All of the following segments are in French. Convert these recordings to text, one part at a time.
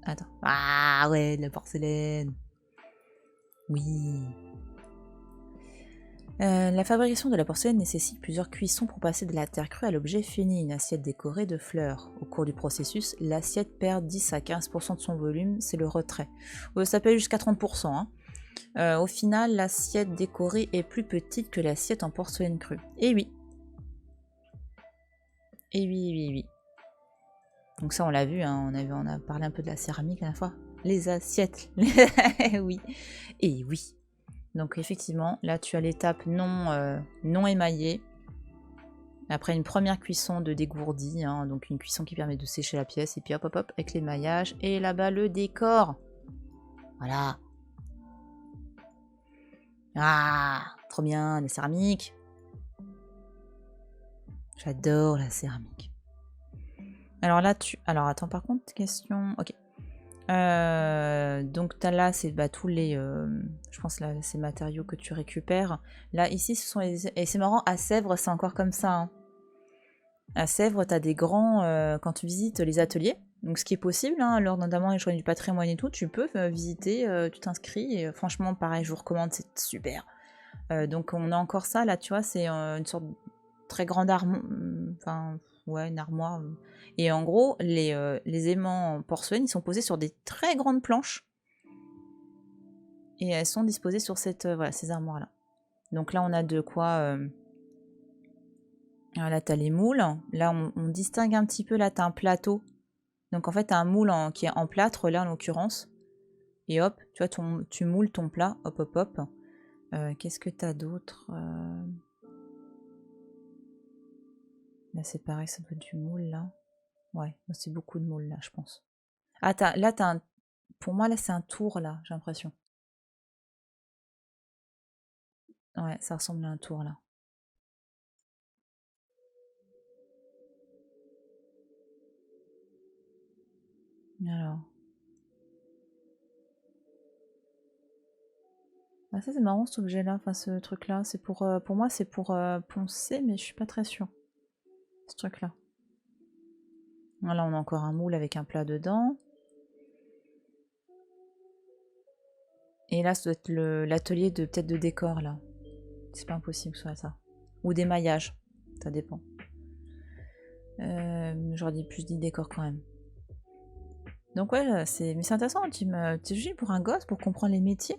Attends. Ah ouais, de la porcelaine. Oui. La fabrication de la porcelaine nécessite plusieurs cuissons pour passer de la terre crue à l'objet fini, une assiette décorée de fleurs. Au cours du processus, l'assiette perd 10 à 15% de son volume, c'est le retrait. Ça peut aller jusqu'à 30%. Hein. Au final, l'assiette décorée est plus petite que l'assiette en porcelaine crue. Et oui. Et oui, oui, oui. Donc ça, on l'a vu, hein, on a parlé un peu de la céramique à la fois. Les assiettes. Oui. Et oui. Donc effectivement, là tu as l'étape non émaillée. Après une première cuisson de dégourdi, hein, donc une cuisson qui permet de sécher la pièce, et puis hop hop hop avec l'émaillage. Et là-bas le décor. Voilà. Ah, trop bien, la céramique. J'adore la céramique. Alors là, alors attends, par contre, question... Ok. Donc là, c'est tous les... je pense là, ces matériaux que tu récupères. Là, ici, ce sont les... Et c'est marrant, à Sèvres, c'est encore comme ça. Hein. À Sèvres, tu as des grands... quand tu visites les ateliers, donc ce qui est possible, hein, lors notamment les journées du patrimoine et tout, tu peux visiter, tu t'inscris. Et, franchement, pareil, je vous recommande, c'est super. Donc on a encore ça, là, tu vois, c'est une sorte de très grande armoire... Enfin, ouais, une armoire... Et en gros, les aimants en porcelaine, ils sont posés sur des très grandes planches. Et elles sont disposées sur voilà, ces armoires-là. Donc là, on a de quoi... Là, tu as les moules. Là, on distingue un petit peu. Là, tu as un plateau. Donc en fait, tu as un moule qui est en plâtre, là, en l'occurrence. Et hop, tu vois, tu moules ton plat. Hop, hop, hop. Qu'est-ce que tu as d'autre Là, c'est pareil, ça doit être du moule, là. Ouais, c'est beaucoup de moules, là, je pense. Ah, là, tu as un... Pour moi, là, c'est un tour, là, j'ai l'impression. Ouais, ça ressemble à un tour, là. Alors... Ah, ça, c'est marrant, cet objet-là, enfin, ce truc-là. C'est pour moi, c'est pour poncer, mais je suis pas très sûre. Ce truc-là. Là, on a encore un moule avec un plat dedans. Et là, ça doit être l'atelier peut-être de décor, là. C'est pas impossible que ce soit ça. Ou des maillages. Ça dépend. J'aurais dit plus dit décor quand même. Donc ouais, mais c'est intéressant. Tu juges pour un gosse, pour comprendre les métiers.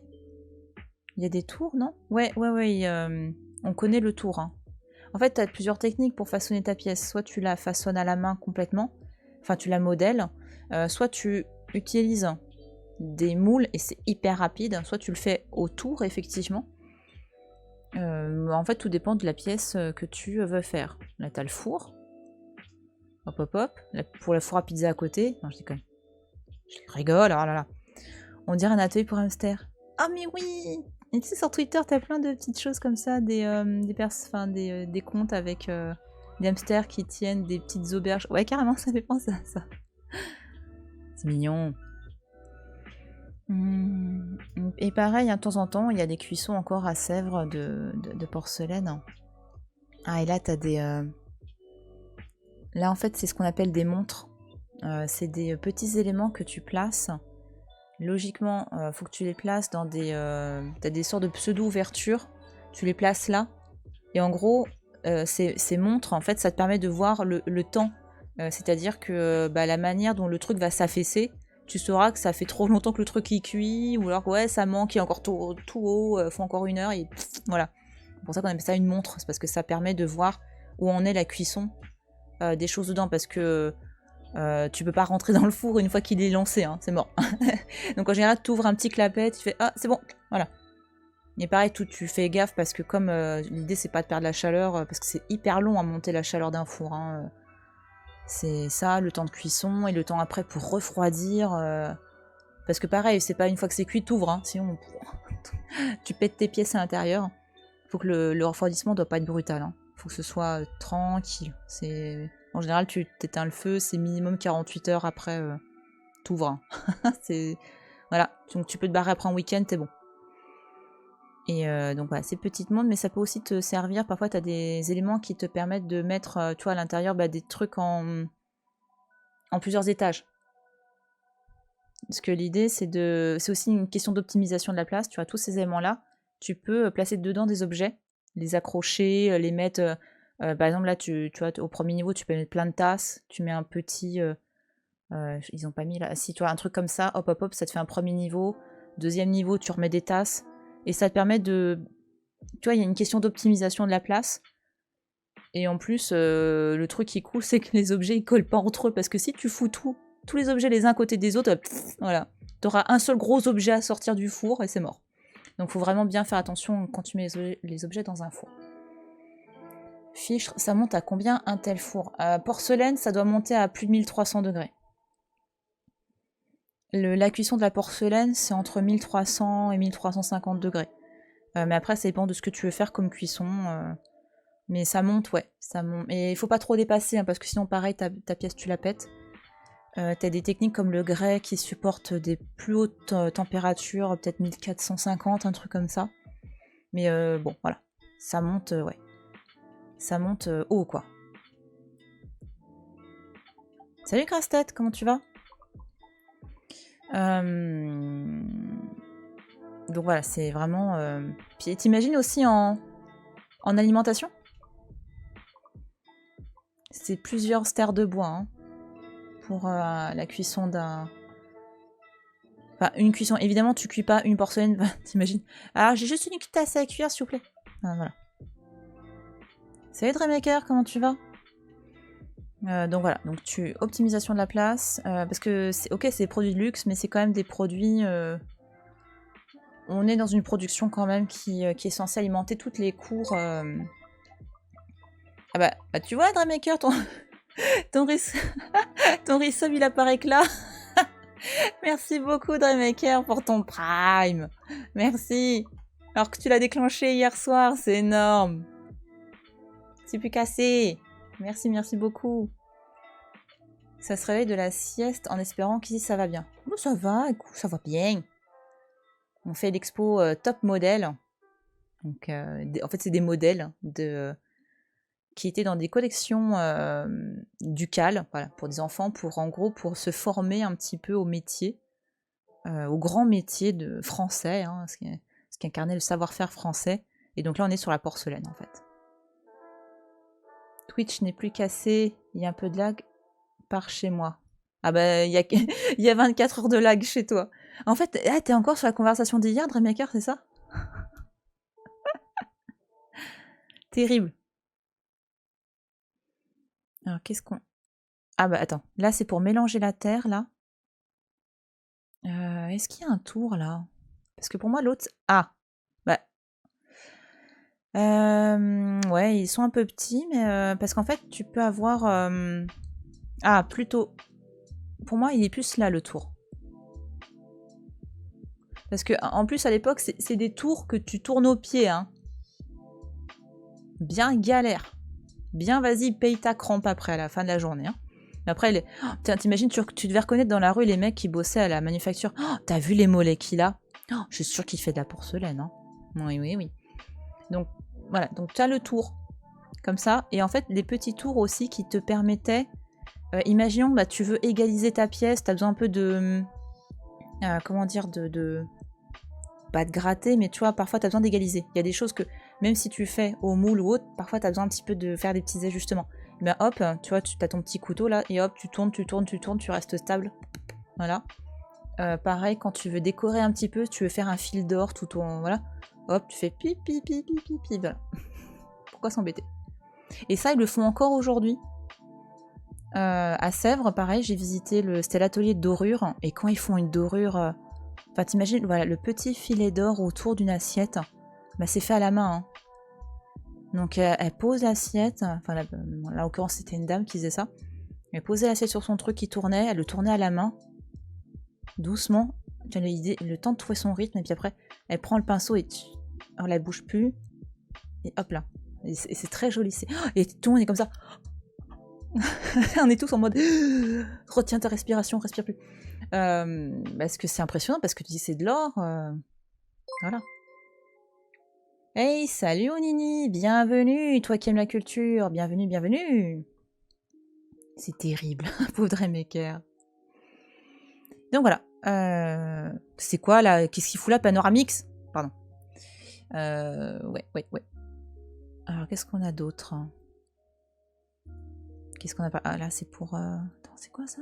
Il y a des tours, non? Ouais, on connaît le tour. Hein. En fait, tu as plusieurs techniques pour façonner ta pièce. Soit tu la façonnes à la main complètement, enfin tu la modèles, soit tu utilises des moules et c'est hyper rapide, soit tu le fais au tour, effectivement. En fait, tout dépend de la pièce que tu veux faire. Là, tu as le four. Hop, hop, hop. Là, pour le four à pizza à côté. Non, je déconne. Je rigole, oh là là. On dirait un atelier pour hamster. Ah, mais oui! Et tu sais, sur Twitter, t'as plein de petites choses comme ça, des comptes avec des hamsters qui tiennent des petites auberges. Ouais, carrément, ça fait penser à ça. C'est mignon. Et pareil, hein, de temps en temps, il y a des cuissons encore à Sèvres de porcelaine. Ah, et là, t'as des... Là, en fait, c'est ce qu'on appelle des montres. C'est des petits éléments que tu places. Logiquement, faut que tu les places dans des... t'as des sortes de pseudo-ouvertures. Tu les places là. Et en gros, ces montres, en fait, ça te permet de voir le temps. C'est-à-dire que la manière dont le truc va s'affaisser, tu sauras que ça fait trop longtemps que le truc est cuit, ou alors ouais, ça manque, il est encore tout haut, faut encore 1 heure, et pff, voilà. C'est pour ça qu'on appelle ça une montre, c'est parce que ça permet de voir où en est la cuisson des choses dedans, parce que tu peux pas rentrer dans le four une fois qu'il est lancé, hein, c'est mort. Donc en général, tu ouvres un petit clapet, tu fais ah, c'est bon, voilà. Et pareil, tu fais gaffe parce que comme l'idée c'est pas de perdre la chaleur, parce que c'est hyper long à monter la chaleur d'un four. Hein, c'est ça, le temps de cuisson et le temps après pour refroidir. Parce que pareil, c'est pas une fois que c'est cuit, t'ouvres, hein, sinon tu pètes tes pièces à l'intérieur. Faut que le refroidissement doit pas être brutal. Hein. Faut que ce soit tranquille. En général, tu t'éteins le feu, c'est minimum 48 heures après, t'ouvres. Hein. Voilà, donc tu peux te barrer après un week-end, t'es bon. Et donc voilà, c'est petite montre, mais ça peut aussi te servir. Parfois, tu as des éléments qui te permettent de mettre, tu vois, à l'intérieur des trucs en plusieurs étages. Parce que l'idée, c'est aussi une question d'optimisation de la place. Tu vois, tous ces éléments-là, tu peux placer dedans des objets, les accrocher, les mettre. Par exemple, là, tu vois, au premier niveau, tu peux mettre plein de tasses. Tu mets un petit. Ils ont pas mis là. Si tu as un truc comme ça, hop, hop, hop, ça te fait un premier niveau. Deuxième niveau, tu remets des tasses. Et ça te permet de. Tu vois, il y a une question d'optimisation de la place. Et en plus, le truc qui est cool, c'est que les objets ils collent pas entre eux. Parce que si tu fous tous les objets les uns à côté des autres, voilà. T'auras un seul gros objet à sortir du four et c'est mort. Donc faut vraiment bien faire attention quand tu mets les objets dans un four. Fichtre, ça monte à combien un tel four? Porcelaine, ça doit monter à plus de 1300 degrés. La cuisson de la porcelaine, c'est entre 1300 et 1350 degrés. Mais après, ça dépend de ce que tu veux faire comme cuisson. Mais ça monte, ouais. Ça monte. Et il faut pas trop dépasser, hein, parce que sinon, pareil, ta pièce, tu la pètes. T'as des techniques comme le grès qui supportent des plus hautes températures, peut-être 1450, un truc comme ça. Mais bon, voilà. Ça monte, ouais. Ça monte haut, quoi. Salut Grasse-Tête, comment tu vas? Donc voilà, c'est vraiment... Puis t'imagines aussi en alimentation? C'est plusieurs stères de bois, hein, pour la cuisson d'un... Enfin, une cuisson. Évidemment, tu cuis pas une porcelaine, t'imagines. Alors, j'ai juste une tasse à cuire, s'il vous plaît. Ah, voilà. Salut Dreammaker, comment tu vas? Donc voilà, donc optimisation de la place, parce que ok, c'est des produits de luxe, mais c'est quand même des produits... on est dans une production quand même qui est censée alimenter toutes les cours... Ah bah tu vois Dreammaker, ton resub il apparaît que là. Merci beaucoup Dreammaker pour ton prime. Merci. Alors que tu l'as déclenché hier soir, c'est énorme. C'est plus cassé. Merci, merci beaucoup. Ça se réveille de la sieste en espérant qu'ici ça va bien. Oh, ça va, écoute, ça va bien. On fait l'expo top modèle. Donc, en fait, c'est des modèles qui étaient dans des collections ducales, voilà, pour des enfants, en gros, pour se former un petit peu au métier, au grand métier de français, hein, ce qui incarnait le savoir-faire français. Et donc là, on est sur la porcelaine, en fait. Twitch n'est plus cassé, il y a un peu de lag par chez moi. Ah bah, il y a 24 heures de lag chez toi. En fait, t'es encore sur la conversation d'hier, Dreammaker, c'est ça? Terrible. Alors, qu'est-ce qu'on... Ah bah, attends. Là, c'est pour mélanger la terre, là. Est-ce qu'il y a un tour, là? Parce que pour moi, l'autre... Ah! Bah... ouais, ils sont un peu petits, mais... parce qu'en fait, tu peux avoir... Ah, plutôt... Pour moi, il est plus là, le tour. Parce que, en plus, à l'époque, c'est des tours que tu tournes au pied, hein. Bien galère. Bien, vas-y, paye ta crampe après, à la fin de la journée, hein. Mais après, t'imagines, tu devais reconnaître dans la rue les mecs qui bossaient à la manufacture. Oh, t'as vu les mollets qu'il a? Oh, je suis sûre qu'il fait de la porcelaine, hein. Oui, oui, oui. Donc, voilà. Donc, tu as le tour. Comme ça. Et en fait, les petits tours aussi qui te permettaient... imaginons, bah, tu veux égaliser ta pièce. T'as besoin un peu de... comment dire, pas de gratter, mais tu vois, parfois t'as besoin d'égaliser. Il y a des choses que, même si tu fais au moule ou autre, parfois t'as besoin un petit peu de faire des petits ajustements. Et ben hop, tu vois, tu as ton petit couteau là, et hop, tu tournes, tu restes stable. Voilà. Pareil, quand tu veux décorer un petit peu, tu veux faire un fil d'or tout en... Voilà. Hop, tu fais pi, pi, pi, pi, pi, pi, voilà. Pourquoi s'embêter? Et ça, ils le font encore aujourd'hui. À Sèvres, pareil, j'ai visité c'était l'atelier de dorure, et quand ils font une dorure... Enfin, t'imagines, voilà, le petit filet d'or autour d'une assiette, bah, c'est fait à la main, hein. Donc, elle pose l'assiette, enfin, là, en l'occurrence, c'était une dame qui faisait ça. Elle posait l'assiette sur son truc qui tournait, elle le tournait à la main, doucement. Tu as le temps de trouver son rythme, et puis après, elle prend le pinceau et alors, elle bouge plus, et hop là. Et c'est très joli. Et tout le monde est comme ça. On est tous en mode retiens ta respiration, respire plus. Parce que c'est impressionnant, parce que tu dis c'est de l'or. Voilà. Hey, salut Onini, bienvenue, toi qui aimes la culture, bienvenue, bienvenue. C'est terrible, pauvre Dreammaker. Donc voilà, C'est quoi là? Qu'est-ce qu'il fout là, Panoramix? Pardon. Ouais. Alors, qu'est-ce qu'on a d'autre? Qu'est-ce qu'on a pas? Ah, là, c'est pour... Attends, c'est quoi ça?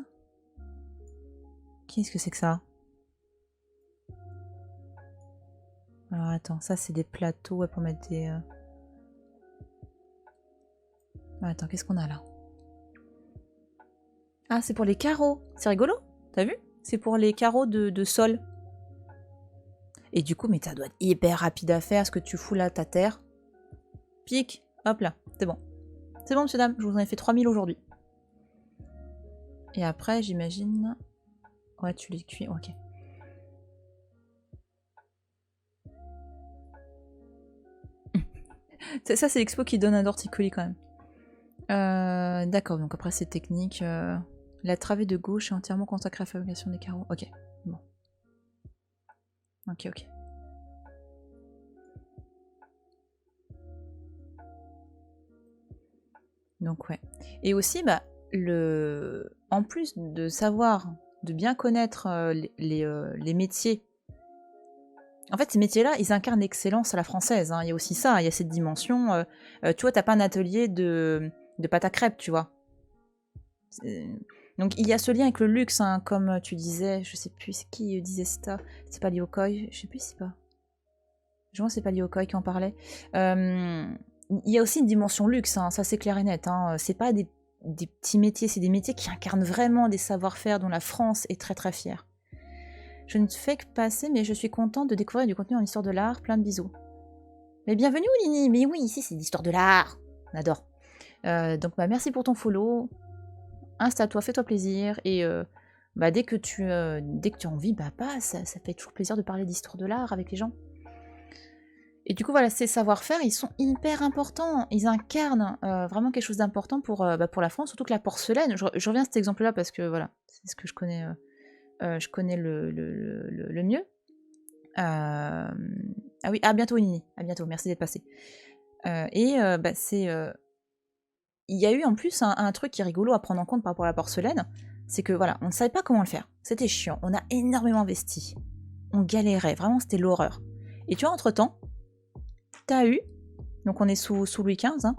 Qu'est-ce que c'est que ça? Alors, attends, ça, c'est des plateaux ouais, pour mettre des... Ah, attends, qu'est-ce qu'on a là? Ah, c'est pour les carreaux. C'est rigolo, t'as vu? C'est pour les carreaux de sol. Et du coup, mais ça doit être hyper rapide à faire, ce que tu fous là, ta terre. Pique, hop là, c'est bon. C'est bon, monsieur, dame, je vous en ai fait 3000 aujourd'hui. Et après, j'imagine... Ouais, tu les cuis, ok. Ça, c'est l'expo qui donne un torticolis quand même. D'accord, donc après, c'est technique. La travée de gauche est entièrement consacrée à la fabrication des carreaux. Ok, bon. Ok. Donc ouais. Et aussi, bah, en plus de savoir, de bien connaître les métiers, en fait, ces métiers-là, ils incarnent l'excellence à la française. Hein. Il y a aussi ça, il y a cette dimension. Tu vois, t'as pas un atelier de pâte à crêpes, tu vois. Donc il y a ce lien avec le luxe, hein, comme tu disais, je sais plus qui disait ça, c'est pas Liokoi, je sais plus si c'est pas. Je pense que c'est pas Liokoi qui en parlait. Il y a aussi une dimension luxe, hein, ça c'est clair et net. Hein. C'est pas des petits métiers, c'est des métiers qui incarnent vraiment des savoir-faire dont la France est très très fière. Je ne fais que passer, mais je suis contente de découvrir du contenu en histoire de l'art. Plein de bisous. Mais bienvenue, Lini. Mais oui, ici c'est l'histoire de l'art. On adore. Donc bah, merci pour ton follow. Installe-toi, fais-toi plaisir. Et bah, dès que tu as envie, bah passe. Ça fait toujours plaisir de parler d'histoire de l'art avec les gens. Et du coup, voilà, ces savoir-faire, ils sont hyper importants. Ils incarnent vraiment quelque chose d'important pour la France, surtout que la porcelaine. Je reviens à cet exemple-là parce que voilà, c'est ce que je connais le mieux. Ah oui, à bientôt Nini, à bientôt, merci d'être passé. Il y a eu en plus un truc qui est rigolo à prendre en compte par rapport à la porcelaine, c'est que voilà, on ne savait pas comment le faire, c'était chiant, on a énormément investi, on galérait, vraiment c'était l'horreur. Et tu vois, entre-temps, t'as eu, donc on est sous Louis XV, hein,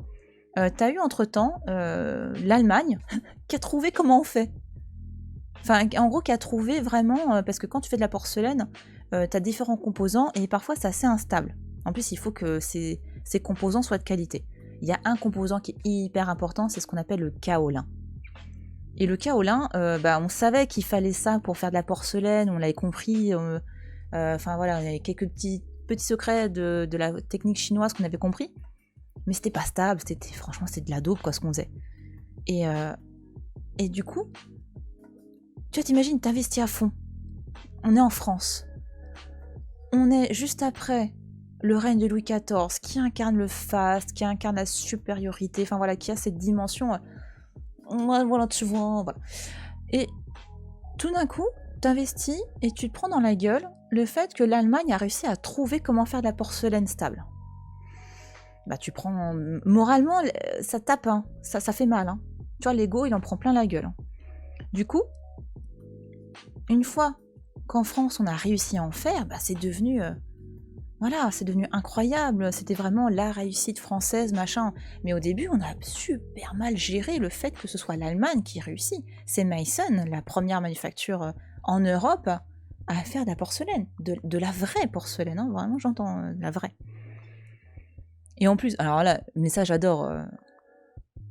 t'as eu entre-temps l'Allemagne qui a trouvé comment on fait. Enfin, en gros, qui a trouvé vraiment, parce que quand tu fais de la porcelaine, t'as différents composants et parfois c'est assez instable. En plus, il faut que ces composants soient de qualité. Il y a un composant qui est hyper important, c'est ce qu'on appelle le kaolin. Et le kaolin, on savait qu'il fallait ça pour faire de la porcelaine, on l'avait compris. Enfin voilà, il y avait quelques petits secrets de la technique chinoise qu'on avait compris. Mais c'était pas stable, franchement c'était de la dope quoi ce qu'on faisait. Et du coup, tu vois, t'imagines, t'investis à fond. On est en France. On est juste après le règne de Louis XIV, qui incarne le faste, qui incarne la supériorité, enfin voilà, qui a cette dimension. Voilà, tu vois, voilà. Et tout d'un coup, t'investis et tu te prends dans la gueule le fait que l'Allemagne a réussi à trouver comment faire de la porcelaine stable. Bah tu prends... Moralement, ça tape, hein. Ça fait mal. Hein. Tu vois, l'ego, il en prend plein la gueule. Hein. Du coup, une fois qu'en France, on a réussi à en faire, bah, c'est devenu... Voilà, c'est devenu incroyable, c'était vraiment la réussite française, machin. Mais au début, on a super mal géré le fait que ce soit l'Allemagne qui réussit. C'est Meissen, la première manufacture en Europe, à faire de la porcelaine. De la vraie porcelaine, hein, vraiment, j'entends la vraie. Et en plus, alors là, mais ça j'adore,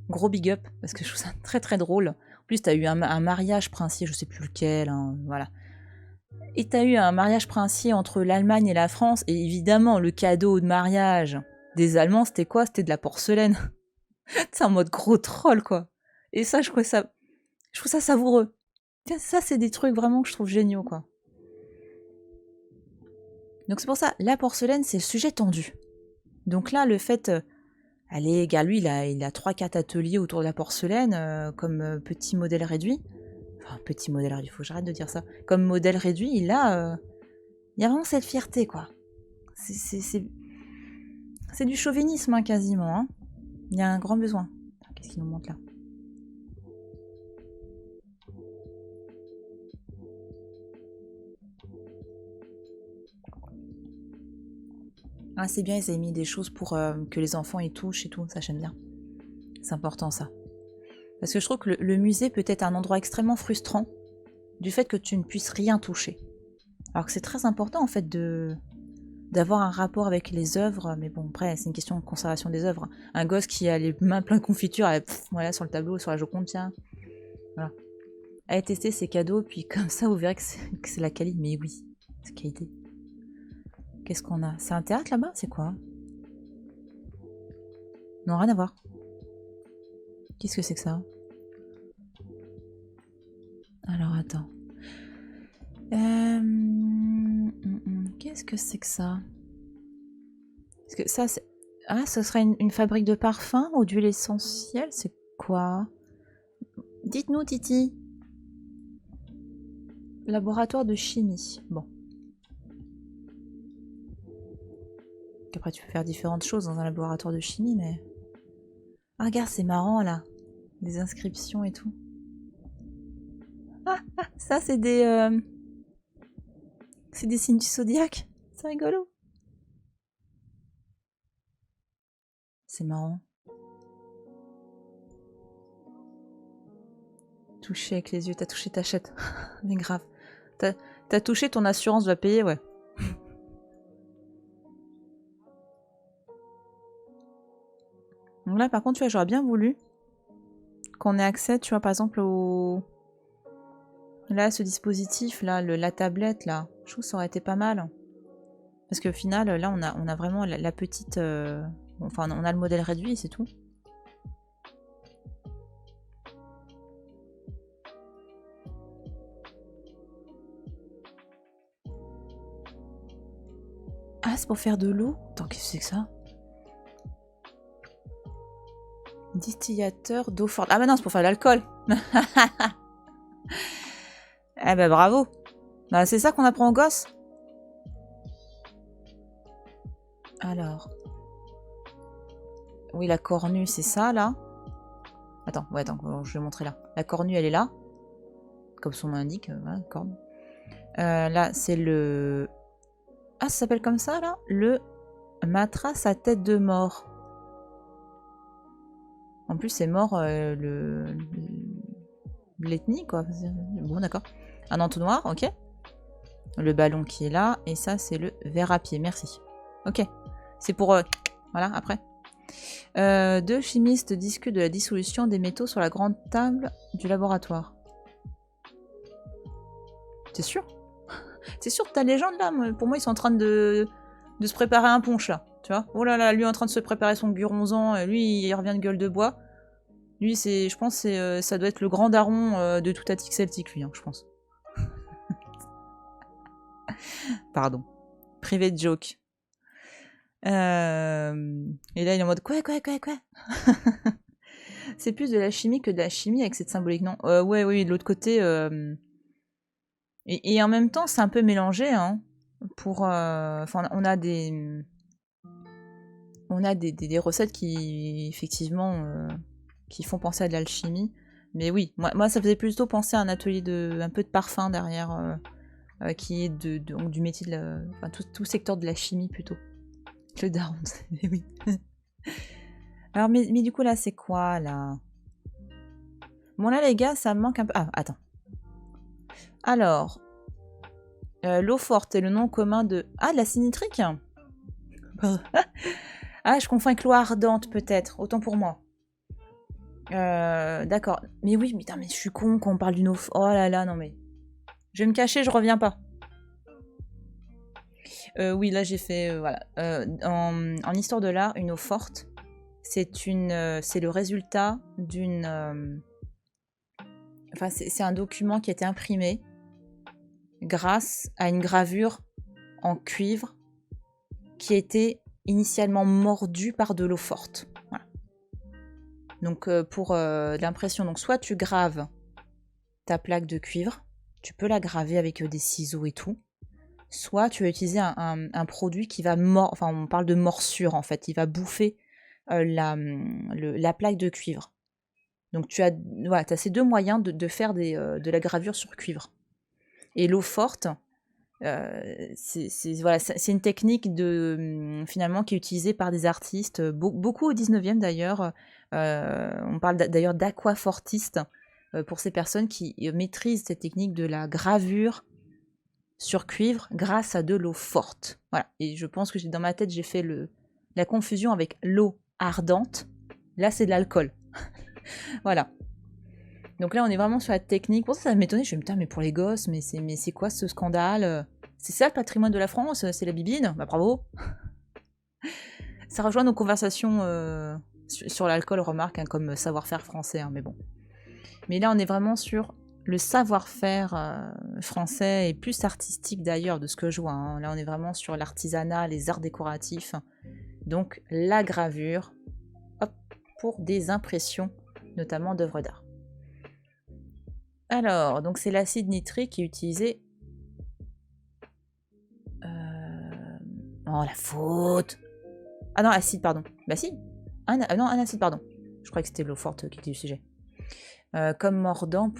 gros big up, parce que je trouve ça très très drôle. En plus, t'as eu un mariage princier, je sais plus lequel, hein, voilà. Et t'as eu un mariage princier entre l'Allemagne et la France, et évidemment, le cadeau de mariage des Allemands, c'était quoi? C'était de la porcelaine. C'est en mode gros troll, quoi. Et ça, je trouve ça savoureux. Ça, c'est des trucs vraiment que je trouve géniaux, quoi. Donc c'est pour ça, la porcelaine, c'est le sujet tendu. Donc là, le fait... allez, gars, lui, il a 3-4 ateliers autour de la porcelaine, comme petit modèle réduit. Enfin, petit modèle réduit, il faut que j'arrête de dire ça. Comme modèle réduit, il y a vraiment cette fierté, quoi. C'est du chauvinisme, hein, quasiment. Hein. Il y a un grand besoin. Qu'est-ce qu'il nous montre là? Ah, c'est bien, ils avaient mis des choses pour que les enfants y touchent et tout, ça j'aime bien. C'est important ça. Parce que je trouve que le musée peut être un endroit extrêmement frustrant du fait que tu ne puisses rien toucher. Alors que c'est très important en fait d'avoir un rapport avec les œuvres, mais bon, après, c'est une question de conservation des œuvres. Un gosse qui a les mains pleines de confiture, voilà, sur le tableau, sur la Joconde, tiens. Voilà. Allez tester ces cadeaux, puis comme ça, vous verrez que c'est la qualité. Mais oui, c'est qualité. Qu'est-ce qu'on a? C'est un théâtre là-bas? C'est quoi? Non, rien à voir. Qu'est-ce que c'est que ça? Alors, attends. Qu'est-ce que c'est que ça? Parce que ça, c'est... Ah, ce serait une fabrique de parfums ou d'huile essentielle? C'est quoi? Dites-nous, Titi. Laboratoire de chimie. Bon. Après, tu peux faire différentes choses dans un laboratoire de chimie, mais... Ah, regarde, c'est marrant, là. Des inscriptions et tout. Ah, ça, c'est des... C'est des signes du zodiaque. C'est rigolo. C'est marrant. Toucher avec les yeux. T'as touché ta chatte. Mais grave. T'as touché, ton assurance va payer, ouais. Donc là, par contre, tu vois, j'aurais bien voulu qu'on ait accès, tu vois, par exemple, au... Là, ce dispositif-là, la tablette, là. Je trouve que ça aurait été pas mal. Parce qu'au final, là, on a vraiment la petite... Enfin, on a le modèle réduit, c'est tout. Ah, c'est pour faire de l'eau? Attends, qu'est-ce que c'est que ça? Distillateur d'eau forte. Ah bah non, c'est pour faire de l'alcool. Eh bah bravo. Bah c'est ça qu'on apprend aux gosses. Alors. Oui, la cornue, c'est ça, là. Attends, ouais, attends, je vais montrer là. La cornue, elle est là. Comme son nom l'indique, voilà, corne. Là, c'est le... Ah, ça s'appelle comme ça, là? Le matras à tête de mort. En plus, c'est mort l'ethnie, quoi. Bon, d'accord. Un entonnoir, ok. Le ballon qui est là. Et ça, c'est le verre à pied. Merci. Ok. C'est pour... voilà, après. Deux chimistes discutent de la dissolution des métaux sur la grande table du laboratoire. T'es sûr? T'es sûr que ta légende, là? Pour moi, ils sont en train de se préparer un punch, là. Tu vois? Oh là là, lui est en train de se préparer son guronzan. Lui, il revient de gueule de bois. Lui, c'est, je pense, ça doit être le grand daron de tout Attic Celtic, lui, hein, je pense. Pardon. Privé de joke. Et là, il est en mode quoi? C'est plus de la chimie que de la chimie avec cette symbolique, non? Ouais, oui, de l'autre côté. Et en même temps, c'est un peu mélangé, hein. Pour, enfin, on a des recettes qui, effectivement, qui font penser à de l'alchimie. Mais oui, moi, ça faisait plutôt penser à un atelier un peu de parfum derrière, qui est donc, du métier de enfin, tout secteur de la chimie plutôt. Le daron, mais oui. Alors, mais du coup, là, c'est quoi, là? Bon, là, les gars, ça me manque un peu... Ah, attends. Alors, l'eau forte est le nom commun de... Ah, de la sinitrique. Ah, je confonds avec l'eau ardente, peut-être. Autant pour moi. D'accord. Mais oui, putain, mais je suis con quand on parle d'une eau... Oh là là, non mais... Je vais me cacher, je reviens pas. Oui, là, j'ai fait... voilà. En histoire de l'art, une eau forte, c'est le résultat d'une... Enfin, c'est un document qui a été imprimé grâce à une gravure en cuivre qui a été initialement mordue par de l'eau forte. Voilà. Donc pour l'impression, donc soit tu graves ta plaque de cuivre, tu peux la graver avec des ciseaux et tout, soit tu vas utiliser un produit qui va enfin on parle de morsure en fait, il va bouffer la plaque de cuivre. Donc tu as ces deux moyens de faire de la gravure sur cuivre. Et l'eau forte, Voilà, c'est une technique finalement qui est utilisée par des artistes, beaucoup au 19e d'ailleurs. On parle d'ailleurs d'aquafortiste pour ces personnes qui maîtrisent cette technique de la gravure sur cuivre grâce à de l'eau forte. Voilà. Et je pense que dans ma tête, j'ai fait la confusion avec l'eau ardente. Là, c'est de l'alcool. Voilà. Donc là, on est vraiment sur la technique. Pour ça, ça m'étonnait. Je me dis, putain, mais pour les gosses, mais c'est quoi ce scandale? C'est ça le patrimoine de la France? C'est la bibine? Bah bravo. Ça rejoint nos conversations sur l'alcool, remarque, hein, comme savoir-faire français, hein, mais bon. Mais là, on est vraiment sur le savoir-faire français et plus artistique d'ailleurs, de ce que je vois. Hein. Là, on est vraiment sur l'artisanat, les arts décoratifs. Donc, la gravure, hop, pour des impressions, notamment d'œuvres d'art. Alors, donc c'est l'acide nitrique qui est utilisé. Oh, la faute! Ah non, acide, pardon. Bah si. Non, un acide, pardon. Je croyais que c'était l'eau forte qui était du sujet. Comme mordant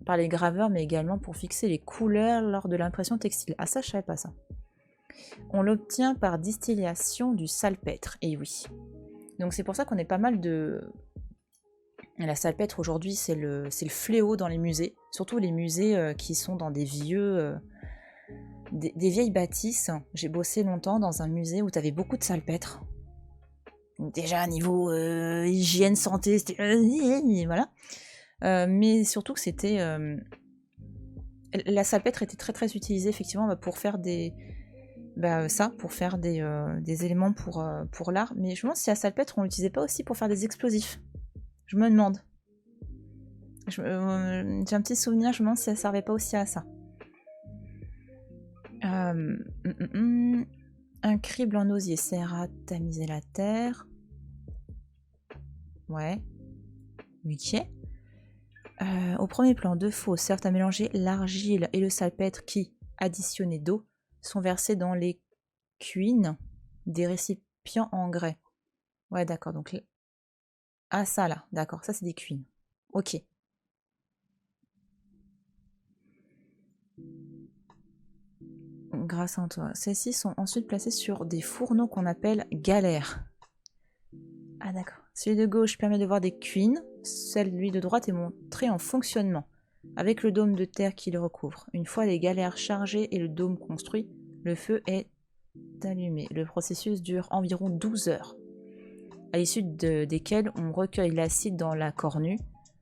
par les graveurs, mais également pour fixer les couleurs lors de l'impression textile. Ah ça, je savais pas ça. On l'obtient par distillation du salpêtre. Et oui. Donc c'est pour ça qu'on est pas mal de... La salpêtre aujourd'hui, c'est le fléau dans les musées. Surtout les musées qui sont dans des vieux... des vieilles bâtisses. J'ai bossé longtemps dans un musée où tu avais beaucoup de salpêtre. Déjà, niveau hygiène, santé, c'était... voilà. Mais surtout que c'était... la salpêtre était très très utilisée effectivement pour faire des... pour faire des éléments pour l'art. Mais je me demande si la salpêtre, on l'utilisait pas aussi pour faire des explosifs. Je me demande. J'ai un petit souvenir, je me demande si ça servait pas aussi à ça. Un crible en osier sert à tamiser la terre. Ouais. Ok. Au premier plan, deux fosses servent à mélanger l'argile et le salpêtre qui, additionnés d'eau, sont versés dans les cuines des récipients en grès. Ouais, d'accord. Donc, ah, ça là, d'accord. Ça, c'est des cuines. Ok. Grâce à toi. Celles-ci sont ensuite placées sur des fourneaux qu'on appelle galères. Ah, d'accord. Celui de gauche permet de voir des cuines. Celui de droite est montré en fonctionnement, avec le dôme de terre qui le recouvre. Une fois les galères chargées et le dôme construit, le feu est allumé. Le processus dure environ 12 heures, à l'issue desquelles on recueille l'acide dans la cornue,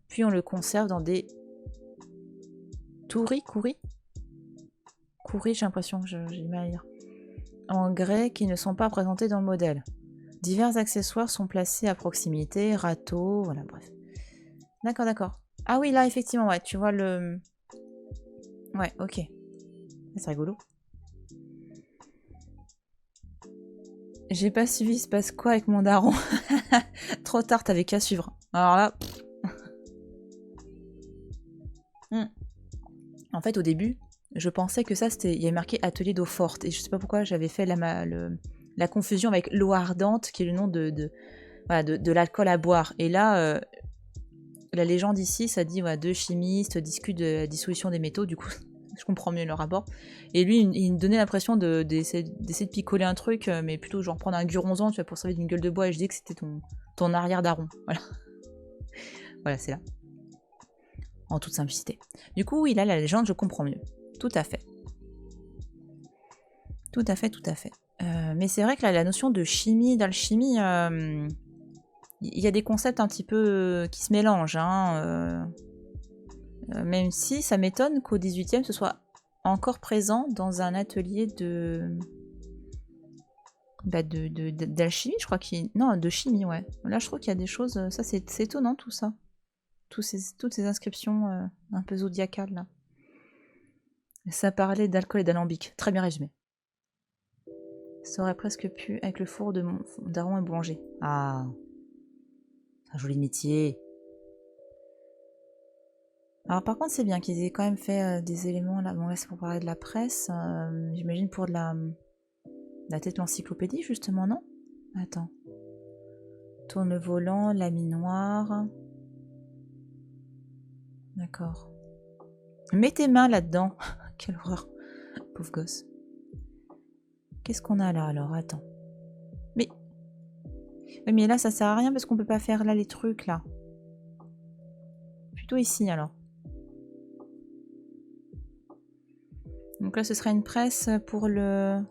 puis on le conserve dans des couris, j'ai l'impression que j'ai mal à lire, en grès qui ne sont pas présentés dans le modèle. Divers accessoires sont placés à proximité, râteaux, voilà, bref. D'accord, d'accord. Ah oui, là, effectivement, ouais, tu vois le... Ouais, ok. C'est rigolo. J'ai pas suivi, il se passe quoi avec mon daron? Trop tard, t'avais qu'à suivre. Alors là... En fait, au début, je pensais que ça, c'était... Il y avait marqué atelier d'eau forte. Et je sais pas pourquoi j'avais fait la confusion avec l'eau ardente, qui est le nom de l'alcool à boire. Et là, la légende ici, ça dit deux chimistes discutent de la dissolution des métaux. Du coup, je comprends mieux le rapport. Et lui, il me donnait l'impression d'essayer de picoler un truc, mais plutôt genre prendre un guronzan, tu vois, pour servir d'une gueule de bois. Et je dis que c'était ton arrière-daron. Voilà. Voilà, c'est là. En toute simplicité. Du coup, oui, là, la légende, je comprends mieux. Tout à fait. Tout à fait, tout à fait. Mais c'est vrai que là, la notion de chimie, d'alchimie, il y a des concepts un petit peu qui se mélangent. Hein, même si ça m'étonne qu'au 18e, ce soit encore présent dans un atelier d'alchimie, je crois qu'il... Non, de chimie, ouais. Là, je trouve qu'il y a des choses... Ça, c'est étonnant, tout ça. Toutes ces inscriptions un peu zodiacales, là. Ça parlait d'alcool et d'alambic. Très bien résumé. Ça aurait presque pu avec le four de mon daron et boulanger. Ah, c'est un joli métier. Alors par contre, c'est bien qu'ils aient quand même fait des éléments là. Bon, là, c'est pour parler de la presse. J'imagine pour de la tête l'encyclopédie, justement, non? Attends. Tourne-volant, laminoir. D'accord. Mets tes mains là-dedans. Quelle horreur. Pauvre gosse. Qu'est-ce qu'on a là alors? Attends. Mais... Oui, mais là, ça sert à rien parce qu'on peut pas faire là les trucs, là. Plutôt ici, alors. Donc là, ce sera une presse pour le...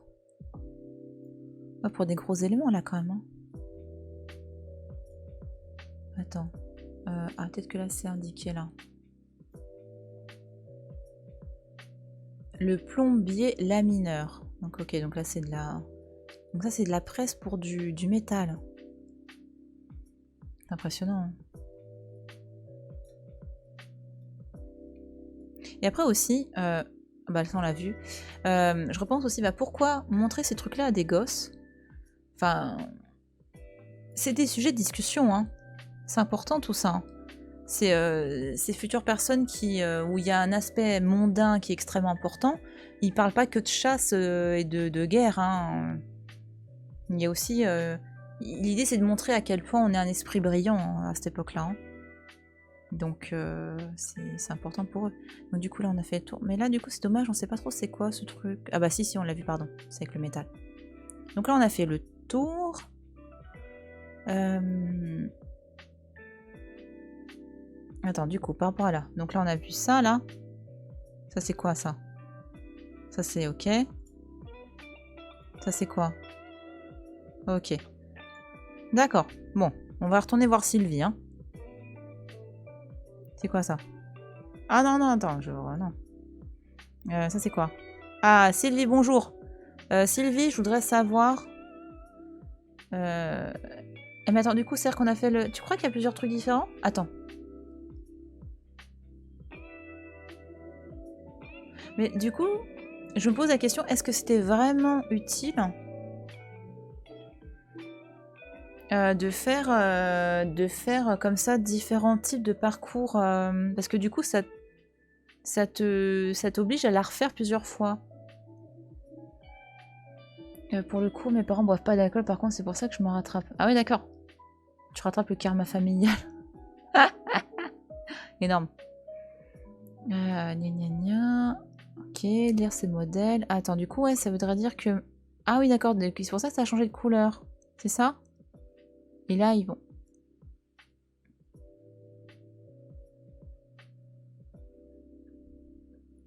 Oh, pour des gros éléments, là, quand même. Hein. Attends. Ah, peut-être que là, c'est indiqué, là. Le plombier lamineur. Donc, ok, donc là, c'est de la... Donc ça, c'est de la presse pour du métal. Impressionnant. Hein. Et après aussi, bah ça on l'a vu, je repense aussi, bah pourquoi montrer ces trucs-là à des gosses? Enfin, c'est des sujets de discussion, hein. C'est important tout ça. Hein. C'est ces futures personnes qui, où il y a un aspect mondain qui est extrêmement important. Ils parlent pas que de chasse et de guerre. Hein. Il y a aussi... l'idée c'est de montrer à quel point on est un esprit brillant hein, à cette époque-là. Hein. Donc c'est important pour eux. Donc du coup là on a fait le tour. Mais là du coup c'est dommage, on sait pas trop c'est quoi ce truc. Ah bah si on l'a vu, pardon. C'est avec le métal. Donc là on a fait le tour. Attends, du coup, par rapport à là. Donc là on a vu ça là. Ça c'est quoi ça? Ça c'est ok. Ça c'est quoi? Ok. D'accord. Bon, on va retourner voir Sylvie. Hein. C'est quoi ça? Ah non, non, attends, non. Ça c'est quoi? Ah, Sylvie, bonjour. Sylvie, je voudrais savoir... mais attends, du coup, c'est-à-dire qu'on a fait le... Tu crois qu'il y a plusieurs trucs différents? Attends. Mais du coup, je me pose la question, est-ce que c'était vraiment utile de faire comme ça différents types de parcours parce que du coup, ça t'oblige à la refaire plusieurs fois. Pour le coup, mes parents boivent pas d'alcool, par contre, c'est pour ça que je me rattrape. Ah oui, d'accord. Tu rattrapes le karma familial. Énorme. Gna gna gna. Ok, lire ces modèles. Ah, attends, du coup, ouais, ça voudrait dire que... Ah oui, d'accord, c'est pour ça que ça a changé de couleur. C'est ça? Et là, ils vont...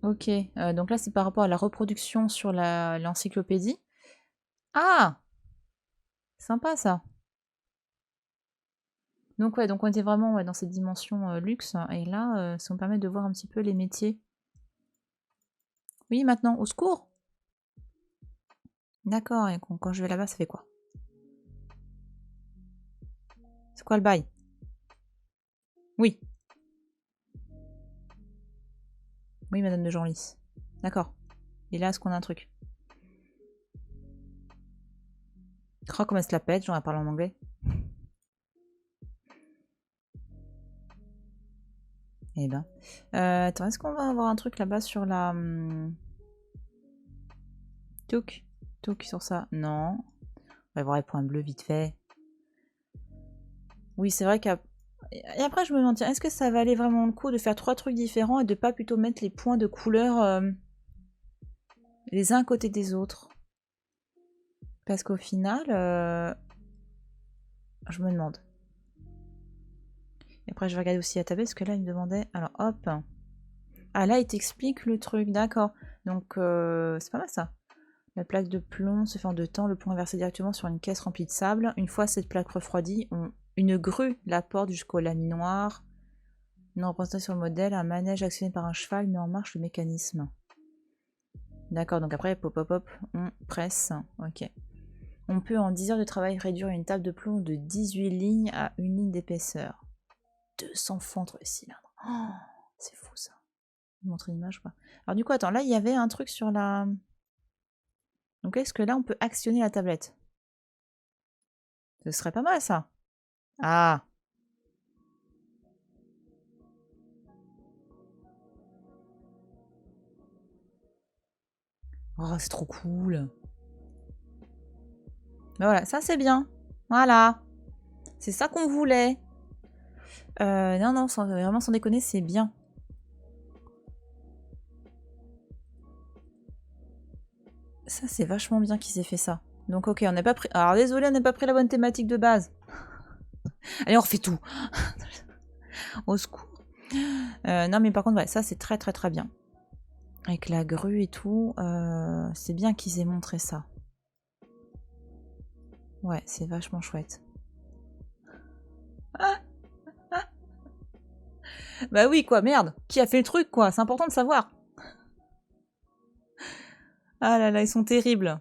Ok, donc là, c'est par rapport à la reproduction sur l'encyclopédie. Ah! Sympa, ça. Donc ouais, donc on était vraiment ouais, dans cette dimension luxe. Et là, ça nous permet de voir un petit peu les métiers. Oui, maintenant, au secours! D'accord, et quand je vais là-bas, ça fait quoi? C'est quoi le bail? Oui. Oui, madame de Genlis. D'accord. Et là, est-ce qu'on a un truc? Oh, comment elle se la pète, j'en ai parlé en anglais. Eh ben. Attends, est-ce qu'on va avoir un truc là-bas sur la... Touk. Touk sur ça. Non. On va voir les points bleus vite fait. Oui, c'est vrai qu'après... Et après, je me demande, tiens, est-ce que ça valait vraiment le coup de faire 3 trucs différents et de pas plutôt mettre les points de couleur les uns à côté des autres? Parce qu'au final, je me demande. Et après, je vais regarder aussi à taper, parce que là, il me demandait... Alors, hop. Ah, là, il t'explique le truc, d'accord. Donc, c'est pas mal, ça. La plaque de plomb se fait en 2 temps. Le plomb est versé directement sur une caisse remplie de sable. Une fois cette plaque refroidie, une grue la porte jusqu'au laminoir. Une représentation sur le modèle, un manège actionné par un cheval met en marche le mécanisme. D'accord, donc après, pop, pop, pop, on presse. Ok. On peut en 10 heures de travail réduire une table de plomb de 18 lignes à 1 ligne d'épaisseur. 200 fois entre les cylindres. Oh, c'est fou ça. Je vais montrer une image ou pas? Alors du coup, attends, là il y avait un truc sur la... Donc est-ce que là on peut actionner la tablette? Ce serait pas mal ça. Ah! Oh, c'est trop cool. Ben voilà, ça c'est bien. Voilà. C'est ça qu'on voulait. Non, non, vraiment sans déconner, c'est bien. Ça, c'est vachement bien qu'ils aient fait ça. Donc, ok, on n'a pas pris... Alors, désolé, on n'a pas pris la bonne thématique de base. Allez, on refait tout. Au secours. Non, mais par contre, ouais, ça, c'est très, très, très bien. Avec la grue et tout, c'est bien qu'ils aient montré ça. Ouais, c'est vachement chouette. Bah oui, quoi, merde. Qui a fait le truc, quoi? C'est important de savoir. Ah là là, ils sont terribles.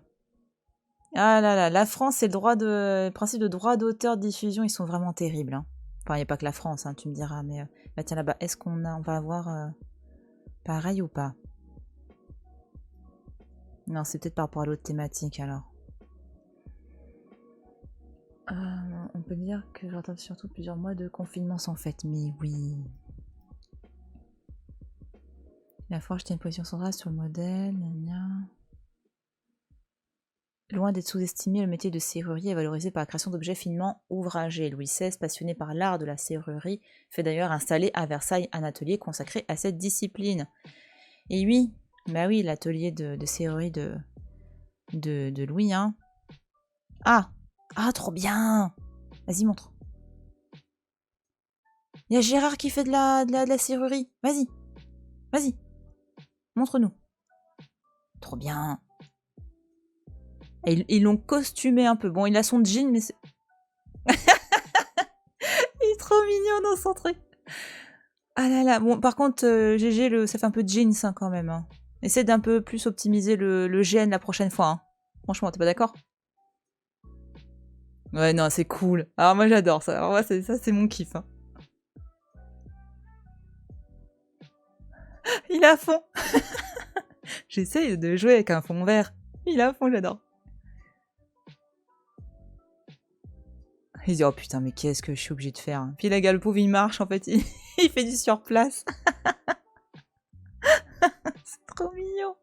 Ah là là, la France, c'est le principe de droit d'auteur de diffusion, ils sont vraiment terribles. Hein. Enfin, il n'y a pas que la France, hein, tu me diras, mais... Bah tiens, là-bas, est-ce on va avoir pareil ou pas? Non, c'est peut-être par rapport à l'autre thématique, alors. On peut dire que j'entends surtout plusieurs mois de confinement sans fête, mais oui. La forge tient une position centrale sur le modèle, gna gna. Loin d'être sous-estimé, le métier de serrurier est valorisé par la création d'objets finement ouvragés. Louis XVI, passionné par l'art de la serrurerie, fait d'ailleurs installer à Versailles un atelier consacré à cette discipline. Et oui, bah oui, l'atelier de serrurerie de Louis, hein. Ah! Ah, trop bien! Vas-y, montre. Il y a Gérard qui fait de la serrurerie. Vas-y. Vas-y. Montre-nous. Trop bien. Et ils l'ont costumé un peu. Bon, il a son jean, mais c'est... il est trop mignon dans son truc. Ah là là. Bon, par contre, GG, ça fait un peu jeans hein, quand même. Hein. Essaie d'un peu plus optimiser le GN la prochaine fois. Hein. Franchement, t'es pas d'accord? Ouais, non, c'est cool. Alors moi, j'adore ça. Alors moi, ça, c'est mon kiff. Hein. Il est à fond. J'essaye de jouer avec un fond vert. Il est à fond, j'adore. Il se dit, oh putain, mais qu'est-ce que je suis obligé de faire? Puis la gale pauvre, il marche, en fait, il fait du surplace. C'est trop mignon.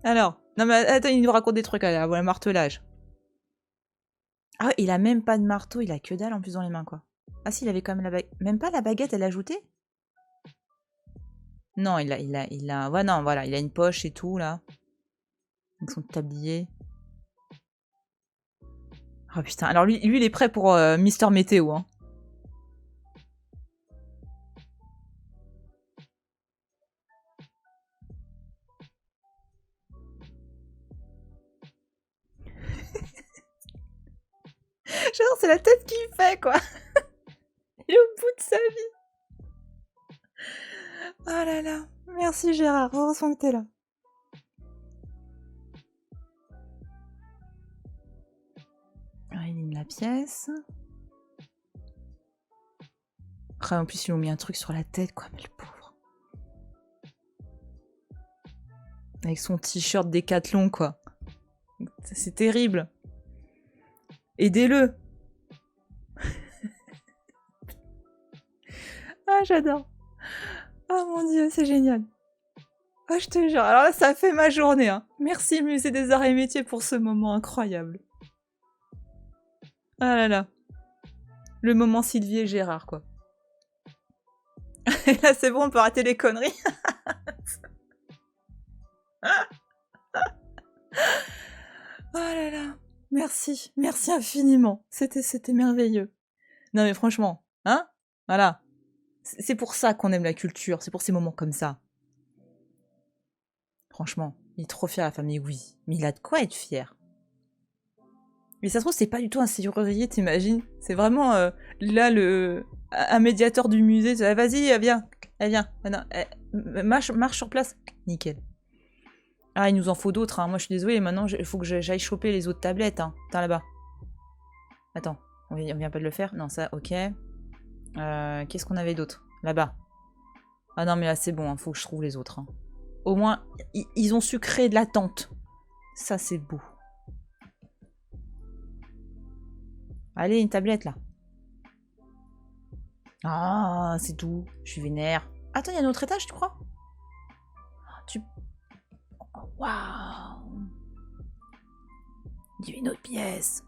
Alors, non mais attends, il nous raconte des trucs, là, voilà, martelage. Ah, il a même pas de marteau, il a que dalle en plus dans les mains, quoi. Ah si, il avait quand même la baguette. Même pas la baguette, elle l'a ajoutée? Non, il a... Ouais, non, voilà, il a une poche et tout, là. Avec son tablier. Oh putain, alors lui il est prêt pour Mister Météo, hein. Genre, c'est la tête qu'il fait, quoi. Il est au bout de sa vie. Oh là là. Merci Gérard, heureusement que t'es là. Alors, il élimine la pièce. Ah, en plus, ils lui ont mis un truc sur la tête, quoi, mais le pauvre. Avec son t-shirt Décathlon, quoi. C'est terrible. Aidez-le. Ah, j'adore. Oh mon dieu, c'est génial. Ah, je te jure. Alors là, ça fait ma journée. Hein. Merci, Musée des Arts et Métiers, pour ce moment incroyable. Ah là là. Le moment Sylvie et Gérard, quoi. Et là, c'est bon, on peut rater les conneries. Oh là là. Merci. Merci infiniment. C'était merveilleux. Non mais franchement, hein? Voilà. C'est pour ça qu'on aime la culture. C'est pour ces moments comme ça. Franchement, il est trop fier, la famille, oui. Mais il a de quoi être fier. Mais ça se trouve, c'est pas du tout un serrurier, t'imagines? C'est vraiment, là, un médiateur du musée. Vas-y, viens. Viens. Marche sur place. Nickel. Ah, il nous en faut d'autres. Hein. Moi, je suis désolée. Maintenant, il faut que j'aille choper les autres tablettes. Hein. Attends, là-bas. Attends. On vient pas de le faire? Non, ça, ok. Qu'est-ce qu'on avait d'autre? Là-bas. Ah non, mais là, c'est bon. Hein. Faut que je trouve les autres. Hein. Au moins, ils ont su créer de l'attente. Ça, c'est beau. Allez, une tablette, là. Ah, c'est tout. Je suis vénère. Attends, il y a un autre étage, tu crois? Waouh! Il y a une autre pièce.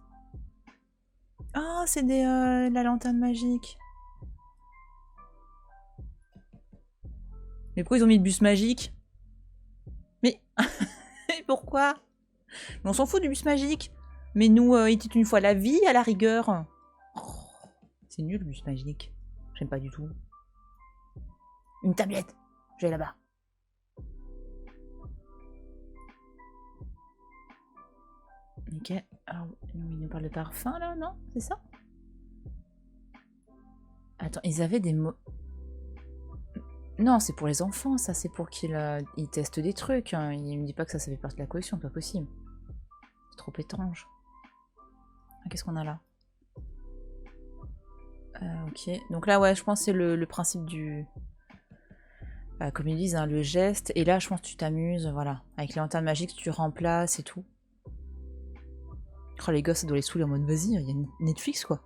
Ah, c'est la lanterne magique. Mais pourquoi ils ont mis le bus magique? Mais... pourquoi? Mais on s'en fout du bus magique. Mais nous, il était une fois la vie, à la rigueur. Oh, c'est nul, le bus magique. J'aime pas du tout. Une tablette. J'ai là-bas. Ok. Alors, il nous parle de parfum, là, non? C'est ça? Attends, ils avaient des mots... Non, c'est pour les enfants, ça. C'est pour qu'ils ils testent des trucs. Hein. Il me dit pas que ça fait partie de la collection. C'est pas possible. C'est trop étrange. Ah, qu'est-ce qu'on a là? Ok. Donc là, ouais, je pense que c'est le principe du... comme ils disent, hein, le geste. Et là, je pense que tu t'amuses, voilà. Avec les lanternes magiques, tu remplaces et tout. Oh, les gosses, ça doit les saouler en mode, vas-y, il y a Netflix, quoi.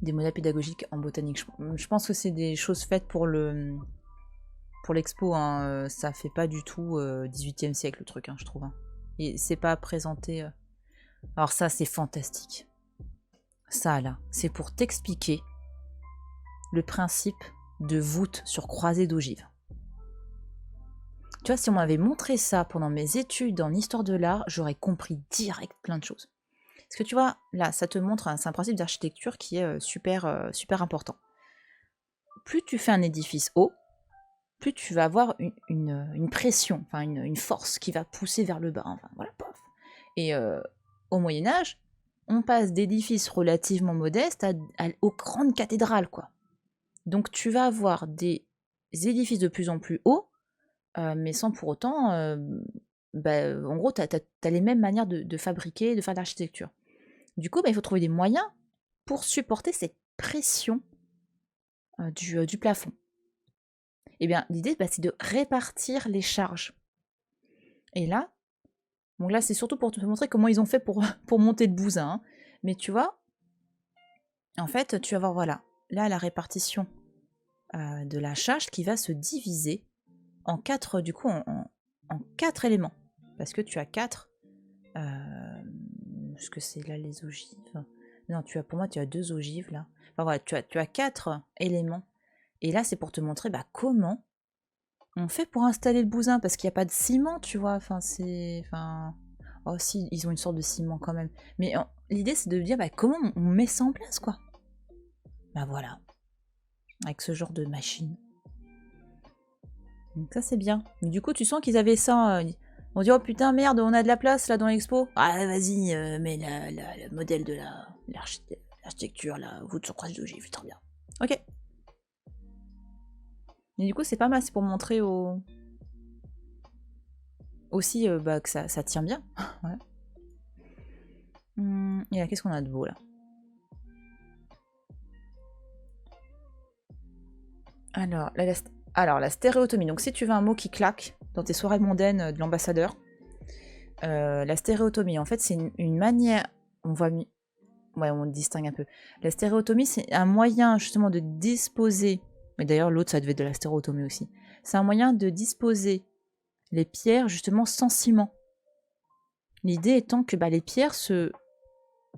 Des modèles pédagogiques en botanique. Je pense que c'est des choses faites pour l'expo. Hein. Ça fait pas du tout 18e siècle, le truc, hein, je trouve. Hein. Et c'est pas présenté... Alors ça, c'est fantastique. Ça, là, c'est pour t'expliquer le principe de voûte sur croisée d'ogive. Tu vois, si on m'avait montré ça pendant mes études en histoire de l'art, j'aurais compris direct plein de choses. Parce que tu vois, là, ça te montre, c'est un principe d'architecture qui est super, super important. Plus tu fais un édifice haut, plus tu vas avoir une pression, enfin une force qui va pousser vers le bas. Enfin, voilà, pof. Et au Moyen-Âge, on passe d'édifices relativement modestes aux grandes cathédrales, quoi. Donc tu vas avoir des édifices de plus en plus hauts, mais sans pour autant... en gros, tu as les mêmes manières de fabriquer, de faire de l'architecture. Du coup, il faut trouver des moyens pour supporter cette pression du plafond. Et bien, l'idée, c'est de répartir les charges. Et là, bon là, c'est surtout pour te montrer comment ils ont fait pour, pour monter le bousin. Hein. Mais tu vois, en fait, tu vas voir, voilà, là, la répartition de la charge qui va se diviser en quatre, du coup, en quatre éléments. Parce que tu as quatre... est-ce que c'est là les ogives? Non, pour moi, tu as deux ogives, là. Enfin, voilà, tu as quatre éléments. Et là, c'est pour te montrer comment on fait pour installer le bousin, parce qu'il n'y a pas de ciment, tu vois. Enfin, c'est... Enfin... Oh si, ils ont une sorte de ciment quand même. Mais l'idée, c'est de dire comment on met ça en place, quoi. Voilà. Avec ce genre de machine. Donc ça, c'est bien. Mais du coup, tu sens qu'ils avaient ça... on dit, oh putain, merde, on a de la place, là, dans l'expo. Ah, vas-y, mets le modèle de l'architecture, là, voûte sur croisée d'ogive, très bien. Ok. Mais du coup, c'est pas mal, c'est pour montrer aussi que ça tient bien. Ouais. Et là, qu'est-ce qu'on a de beau, là? Alors, la stéréotomie. Donc, si tu veux un mot qui claque dans tes soirées mondaines de l'ambassadeur, la stéréotomie, en fait, c'est une manière... On voit... Ouais, on distingue un peu. La stéréotomie, c'est un moyen, justement, de disposer... Mais d'ailleurs, l'autre, ça devait être de la stéréotomie aussi. C'est un moyen de disposer les pierres, justement, sans ciment. L'idée étant que les pierres,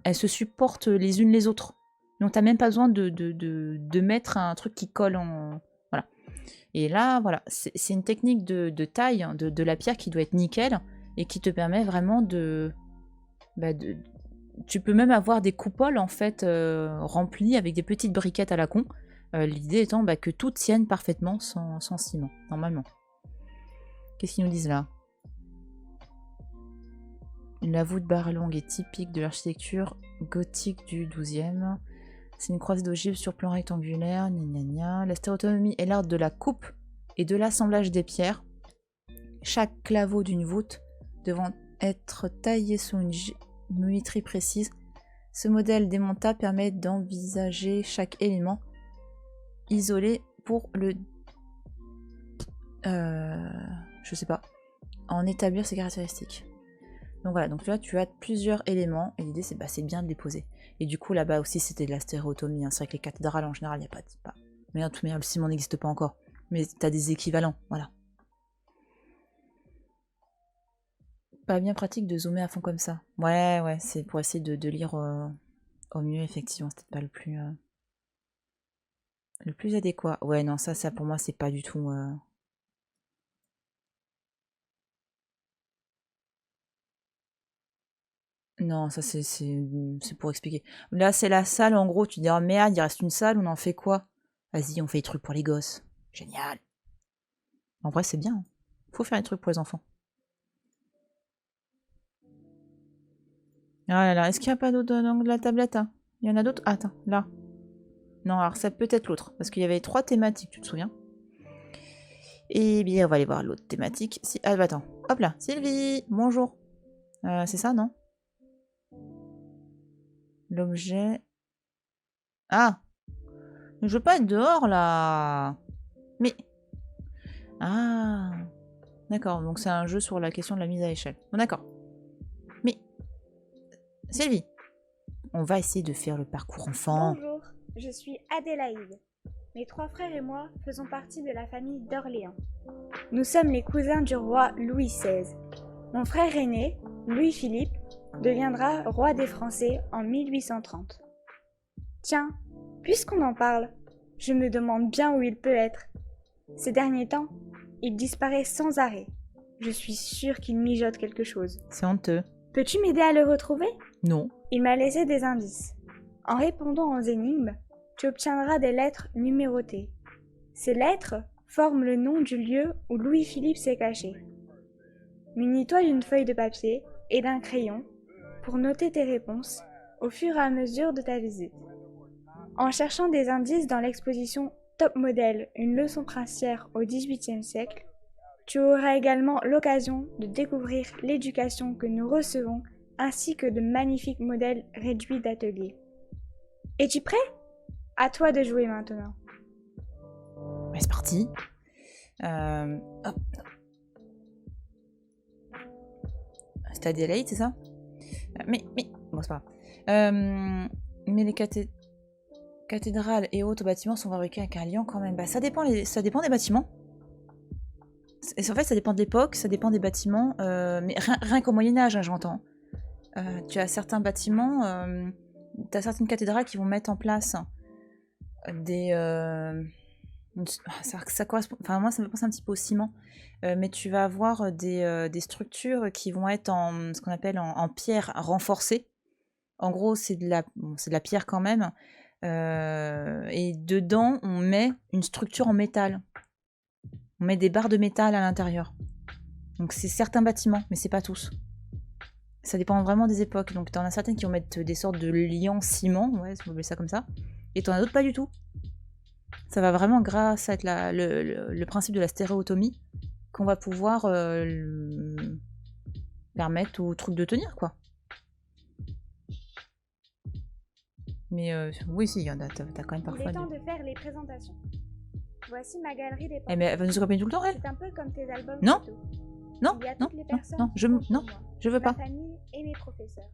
elles se supportent les unes les autres. Donc, t'as même pas besoin de mettre un truc qui colle en... Voilà. Et là, voilà, c'est une technique de taille de la pierre qui doit être nickel et qui te permet vraiment tu peux même avoir des coupoles, en fait, remplies avec des petites briquettes à la con. L'idée étant que tout tienne parfaitement sans ciment, normalement. Qu'est-ce qu'ils nous disent là? La voûte barre longue est typique de l'architecture gothique du XIIe. C'est une croisée d'ogives sur plan rectangulaire. Gna gna gna. La stéréotomie est l'art de la coupe et de l'assemblage des pierres. Chaque claveau d'une voûte devant être taillé sous une géométrie précise. Ce modèle démontable permet d'envisager chaque élément isolé pour le... je sais pas. En établir ses caractéristiques. Donc voilà, donc là tu as plusieurs éléments et l'idée c'est bien de les poser. Et du coup là-bas aussi c'était de la stéréotomie, hein. C'est vrai que les cathédrales en général il n'y a pas. Mais en tout cas le ciment n'existe pas encore. Mais tu as des équivalents, voilà. Pas bien pratique de zoomer à fond comme ça. Ouais, c'est pour essayer de lire au mieux, effectivement, c'est peut-être pas le plus adéquat. Ouais, non, ça pour moi c'est pas du tout... Non, ça c'est pour expliquer. Là, c'est la salle, en gros, tu te dis, oh merde, il reste une salle, on en fait quoi? Vas-y, on fait des trucs pour les gosses. Génial. En vrai, c'est bien, hein. Faut faire des trucs pour les enfants. Ah là là, est-ce qu'il n'y a pas d'autres angles de la tablette, hein? Il y en a d'autres? Ah, attends, là. Non, alors ça peut être l'autre, parce qu'il y avait 3 thématiques, tu te souviens? Eh bien, on va aller voir l'autre thématique. Si... Ah, bah attends, hop là, Sylvie, bonjour. C'est ça, non? L'objet... Ah! Je veux pas être dehors, là. Mais... Ah! D'accord, donc c'est un jeu sur la question de la mise à échelle. Bon, d'accord. Mais... Sylvie, on va essayer de faire le parcours enfant. Bonjour, je suis Adélaïde. Mes 3 frères et moi faisons partie de la famille d'Orléans. Nous sommes les cousins du roi Louis XVI. Mon frère aîné, Louis-Philippe, deviendra roi des Français en 1830. Tiens, puisqu'on en parle, je me demande bien où il peut être. Ces derniers temps, il disparaît sans arrêt. Je suis sûre qu'il mijote quelque chose. C'est honteux. Peux-tu m'aider à le retrouver? Non. Il m'a laissé des indices. En répondant aux énigmes, tu obtiendras des lettres numérotées. Ces lettres forment le nom du lieu où Louis-Philippe s'est caché. Munis-toi d'une feuille de papier et d'un crayon pour noter tes réponses au fur et à mesure de ta visite. En cherchant des indices dans l'exposition Top Model, une leçon princière au XVIIIe siècle, tu auras également l'occasion de découvrir l'éducation que nous recevons ainsi que de magnifiques modèles réduits d'atelier. Es-tu prêt? À toi de jouer maintenant. Ouais, c'est parti. Hop. C'était Adélaïde, c'est ça? Mais... Bon, c'est pas grave. Mais les cathédrales et autres bâtiments sont fabriqués avec un liant quand même. Bah, ça dépend des bâtiments. En fait, ça dépend de l'époque, ça dépend des bâtiments. Mais rien qu'au Moyen-Âge, hein, j'entends. Tu as certains bâtiments, tu as certaines cathédrales qui vont mettre en place des... ça correspond... Enfin, moi, ça me pense un petit peu au ciment. Mais tu vas avoir des structures qui vont être en ce qu'on appelle en pierre renforcée. En gros, c'est de la pierre quand même. Et dedans, on met une structure en métal. On met des barres de métal à l'intérieur. Donc c'est certains bâtiments, mais c'est pas tous. Ça dépend vraiment des époques. Donc t'en as certaines qui vont mettre des sortes de liants ciment, ouais, si vous voulez ça comme ça. Et t'en as d'autres pas du tout. Ça va vraiment grâce à le principe de la stéréotomie qu'on va pouvoir permettre au truc de tenir, quoi. Mais oui, si, t'as quand même parfois... Il est temps de faire les présentations. Voici ma galerie des portraits. Eh, mais elle va nous accompagner tout le temps, elle? C'est un peu comme tes albums Non. photos. Non, Il y a non, toutes les non, personnes non, qui comptent pour moi. je veux Ma pas. famille et mes professeurs.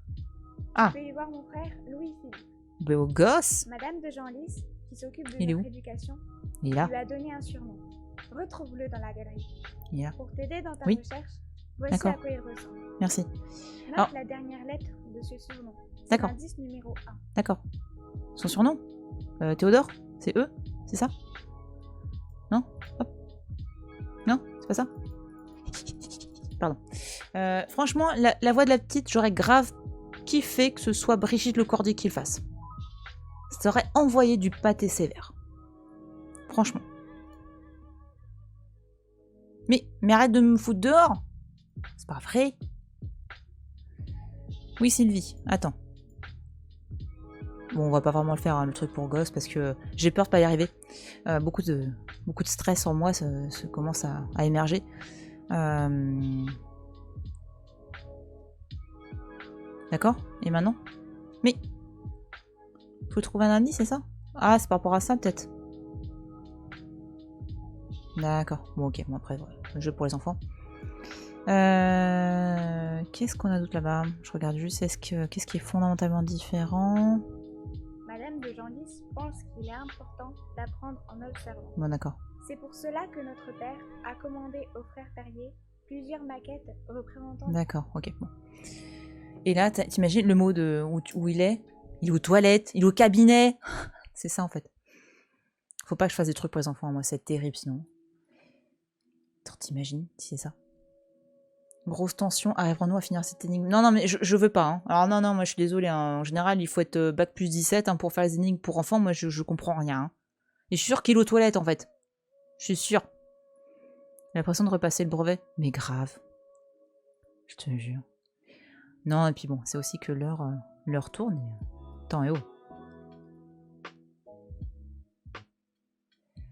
Ah. Tu peux y voir mon frère Louis-Philippe. Beau gosse. Madame de Genlis, qui s'occupe de Il est notre où? éducation, Il est là. lui a donné un surnom. Retrouve-le dans la galerie. Il est là. Pour t'aider dans ta Oui. recherche, voici à quoi il ressemble. Merci. Note Alors... la dernière lettre de ce surnom. C'est D'accord. l'indice numéro 1. D'accord. Son surnom? Théodore? C'est eux? C'est ça? Non? Hop. Non? C'est pas ça? Pardon. Franchement, la voix de la petite, j'aurais grave kiffé que ce soit Brigitte Lecordier qui le fasse. Ça aurait envoyé du pâté sévère. Franchement. Mais arrête de me foutre dehors! C'est pas vrai. Oui, Sylvie, attends. Bon, on va pas vraiment le faire, hein, le truc pour gosse, parce que j'ai peur de pas y arriver. Beaucoup de stress en moi se commence à émerger. D'accord? Et maintenant? Mais... faut trouver un indice, c'est ça? Ah, c'est par rapport à ça, peut-être? D'accord. Bon, ok. Bon, après, voilà. Un jeu pour les enfants. Qu'est-ce qu'on a d'autre là-bas? Je regarde juste. Qu'est-ce qui est fondamentalement différent? Madame de Genlis pense qu'il est important d'apprendre en observant. Bon, d'accord. C'est pour cela que notre père a commandé au frère Perrier plusieurs maquettes représentant... D'accord, ok. Bon. Et là, t'imagines le mot de où il est? Il est aux toilettes, il est au cabinet. C'est ça, en fait. Faut pas que je fasse des trucs pour les enfants, moi, c'est terrible, sinon. T'imagines si c'est ça? Grosse tension. Arriverons-nous à finir cette énigme? Non, non, mais je veux pas. Hein. Alors non, non, moi je suis désolée. Hein. En général, il faut être bac plus 17 hein, pour faire les énigmes pour enfants. Moi, je comprends rien. Hein. Et je suis sûre qu'il est aux toilettes, en fait. Je suis sûre. J'ai l'impression de repasser le brevet. Mais grave. Je te jure. Non, et puis bon, c'est aussi que l'heure tourne. Et... Temps et oh.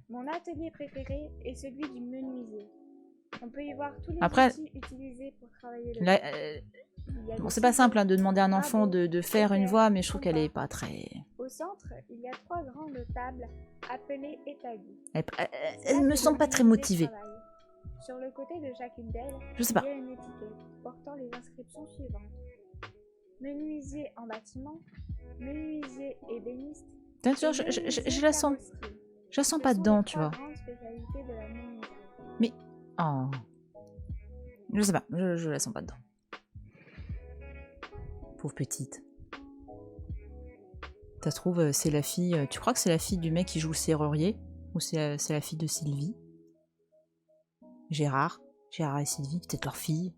Mon atelier préféré est celui du menuisier. On peut y voir tous les Après, outils utilisés pour travailler le là, bois. bon, c'est pas simple hein, de demander à un enfant de faire une voix, mais je trouve qu'elle est pas très... Au centre, il y a 3 grandes tables appelées établis. Elles me semblent pas très motivées. Sur le côté de chacune d'elles, Je sais pas. il y a une étiquette portant les inscriptions suivantes. Menuisier en bâtiment, menuisier ébéniste. Bien sûr, je la sens. Je la sens pas dedans, tu vois. Mais... Oh. Je sais pas, je la sens pas dedans. Pauvre petite. Ça se trouve, c'est la fille... Tu crois que c'est la fille du mec qui joue le serrurier? Ou c'est la fille de Sylvie? Gérard et Sylvie, peut-être leur fille.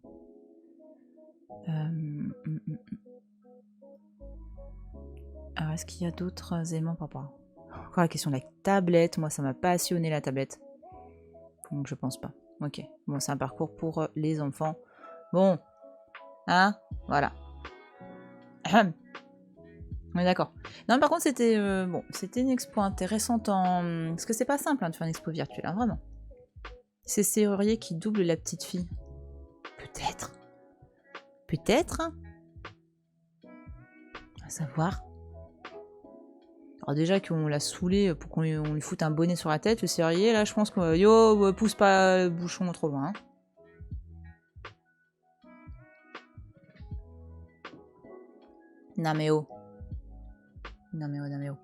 Alors, est-ce qu'il y a d'autres éléments par rapport? Encore la question de la tablette. Moi, ça m'a passionné la tablette. Donc, je pense pas. Ok. Bon, c'est un parcours pour les enfants. Bon. Hein? Voilà. On est d'accord. Non, par contre, c'était bon, c'était une expo intéressante en... Parce que c'est pas simple hein, de faire une expo virtuelle, hein, vraiment. C'est Serrurier qui double la petite fille. Peut-être. Peut-être. À savoir. Alors déjà qu'on l'a saoulé pour qu'on lui foute un bonnet sur la tête, le serrurier, là, je pense que... Yo, pousse pas le bouchon trop loin. Hein. Non mais oh. Non mais oh, non mais oh.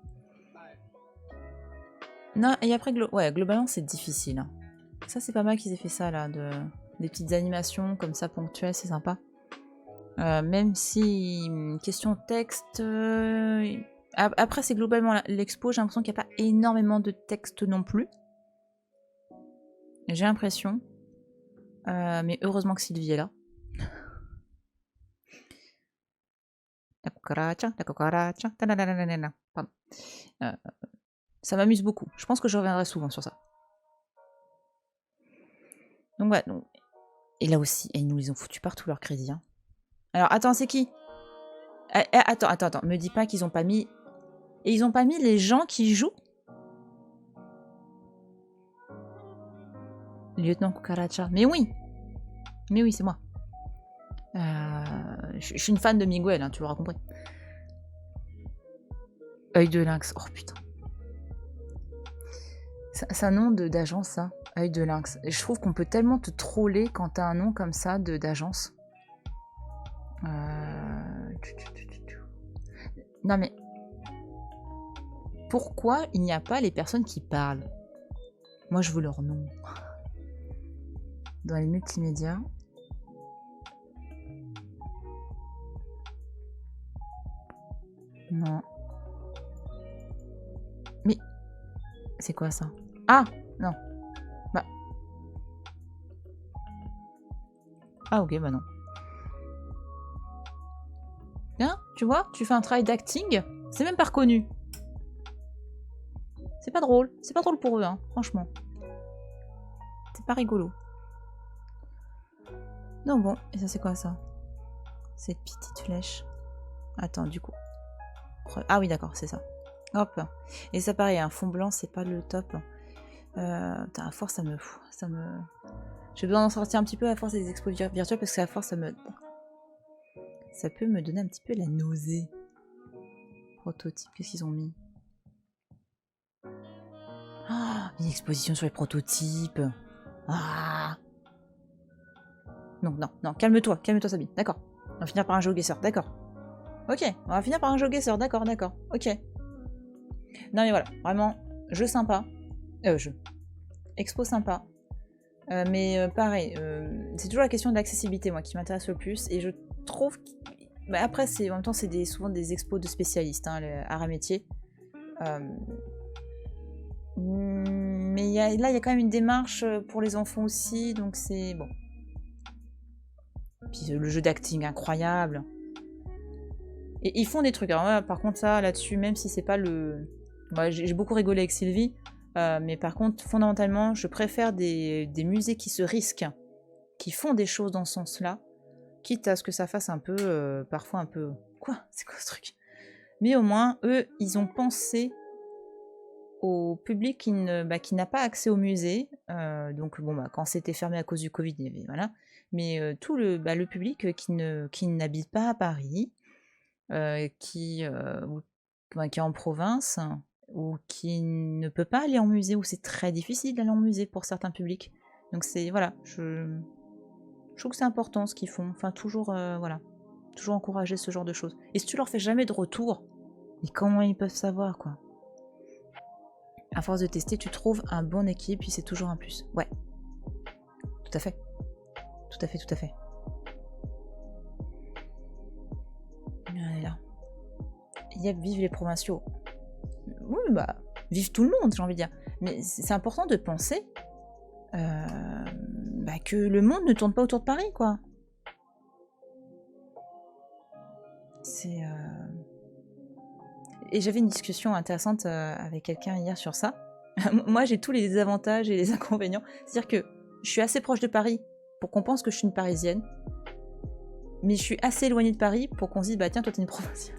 Non, et après, ouais, globalement, c'est difficile. Hein. Ça, c'est pas mal qu'ils aient fait ça, là, des petites animations comme ça, ponctuelles, c'est sympa. Même si, question texte... Après, c'est globalement l'expo, j'ai l'impression qu'il n'y a pas énormément de texte non plus. J'ai l'impression. Mais heureusement que Sylvie est là. La cucaracha, la cucaracha, pardon. Ça m'amuse beaucoup. Je pense que je reviendrai souvent sur ça. Donc voilà. Donc... Et là aussi, ils nous les ont foutu partout leur crédit. Hein. Alors, attends, c'est qui? Attends. Me dis pas qu'ils ont pas mis... Et ils ont pas mis les gens qui jouent? Lieutenant Cucaracha. Mais oui! Mais oui, c'est moi. Je suis une fan de Miguel, hein, tu l'auras compris. Œil de lynx. Oh putain. C'est un nom d'agence, ça. Œil de lynx. Et je trouve qu'on peut tellement te troller quand t'as un nom comme ça d'agence. Non mais... Pourquoi il n'y a pas les personnes qui parlent? Moi, je veux leur nom. Dans les multimédias... Non. Mais... C'est quoi ça? Ah! Non. Bah... Ah ok, bah non. Hein? Tu vois? Tu fais un travail d'acting, c'est même pas reconnu. C'est pas drôle. C'est pas drôle pour eux, hein, franchement. C'est pas rigolo. Non bon, et ça c'est quoi ça? Cette petite flèche. Attends, du coup. Ah oui, d'accord, c'est ça. Hop. Et ça pareil, un fond blanc, c'est pas le top. Putain, à force, ça me... J'ai besoin d'en sortir un petit peu à force des expos virtuelles parce que à force, ça peut me donner un petit peu la nausée. Prototype, qu'est-ce qu'ils ont mis? Oh, une exposition sur les prototypes. Ah. Non, calme-toi Sabine, d'accord. On va finir par un GeoGuessr, d'accord. Ok, on va finir par un GeoGuessr, d'accord, ok. Non mais voilà, vraiment, jeu sympa. Expo sympa. Mais pareil, c'est toujours la question de l'accessibilité, moi, qui m'intéresse le plus. Et je trouve... Bah, après, en même temps, c'est souvent des expos de spécialistes, hein, arts et métiers. Mais là, il y a quand même une démarche pour les enfants aussi, donc c'est bon. Puis le jeu d'acting incroyable. Et ils font des trucs. Alors par contre, ça, là-dessus, même si c'est pas le... Bah, j'ai beaucoup rigolé avec Sylvie, mais par contre, fondamentalement, je préfère des musées qui se risquent, qui font des choses dans ce sens-là, quitte à ce que ça fasse un peu, parfois un peu... Quoi? C'est quoi ce truc? Mais au moins, eux, ils ont pensé au public qui n'a pas accès au musée. Donc, bon, quand c'était fermé à cause du Covid, il y avait, voilà. Mais tout le public qui n'habite pas à Paris, qui est en province, ou qui ne peut pas aller en musée, ou c'est très difficile d'aller en musée pour certains publics. Donc, c'est, voilà, je trouve que c'est important ce qu'ils font. Enfin, toujours, voilà, toujours encourager ce genre de choses. Et si tu leur fais jamais de retour, mais comment ils peuvent savoir, quoi? À force de tester, tu trouves un bon équipe, puis c'est toujours un plus. Ouais. Tout à fait. Tout à fait, tout à fait. Allez là. Yep, vive les provinciaux. Oui, bah, vive tout le monde, j'ai envie de dire. Mais c'est important de penser que le monde ne tourne pas autour de Paris, quoi. C'est... Et j'avais une discussion intéressante avec quelqu'un hier sur ça. Moi, j'ai tous les désavantages et les inconvénients. C'est-à-dire que je suis assez proche de Paris pour qu'on pense que je suis une Parisienne. Mais je suis assez éloignée de Paris pour qu'on se dise, bah tiens, toi, t'es une provinciale.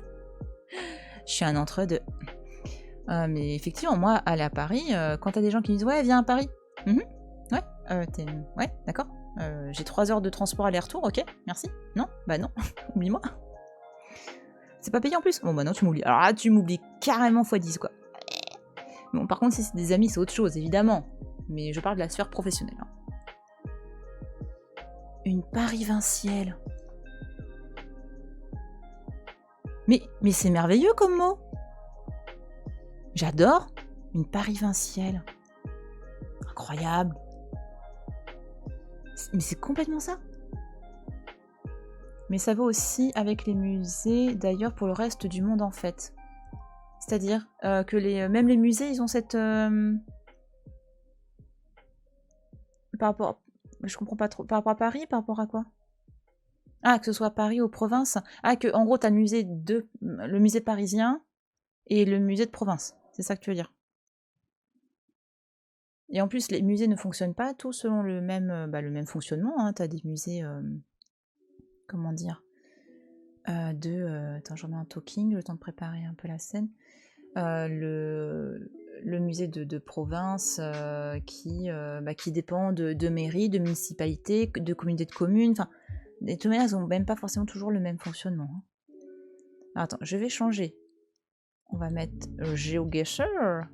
Je suis un entre-deux. Mais effectivement, moi, aller à Paris, quand t'as des gens qui me disent, ouais, viens à Paris. Ouais, d'accord. J'ai 3 heures de transport aller-retour, ok, merci. Non, bah non, oublie-moi. C'est pas payé en plus? Bon bah non, tu m'oublies. Alors là, tu m'oublies carrément x10, quoi. Bon, par contre, si c'est des amis, c'est autre chose, évidemment. Mais je parle de la sphère professionnelle. Hein. Une Paris-Vinciel. Mais c'est merveilleux comme mot. J'adore. Une Paris-Vinciel. Incroyable. Mais c'est complètement ça. Mais ça vaut aussi avec les musées, d'ailleurs, pour le reste du monde, en fait. C'est-à-dire que même les musées, ils ont cette... Par rapport... Je comprends pas trop. Par rapport à Paris, par rapport à quoi? Ah, que ce soit Paris ou province. Ah, que en gros, t'as le musée parisien et le musée de province. C'est ça que tu veux dire. Et en plus, les musées ne fonctionnent pas tous selon le même fonctionnement. Hein. T'as des musées... comment dire attends, je remets un talking, le temps de préparer un peu la scène. Le musée de province qui dépend de mairies, de municipalités, de communautés de communes. Enfin, de toute manière, elles n'ont même pas forcément toujours le même fonctionnement. Hein. Alors, attends, je vais changer. On va mettre GeoGuessr.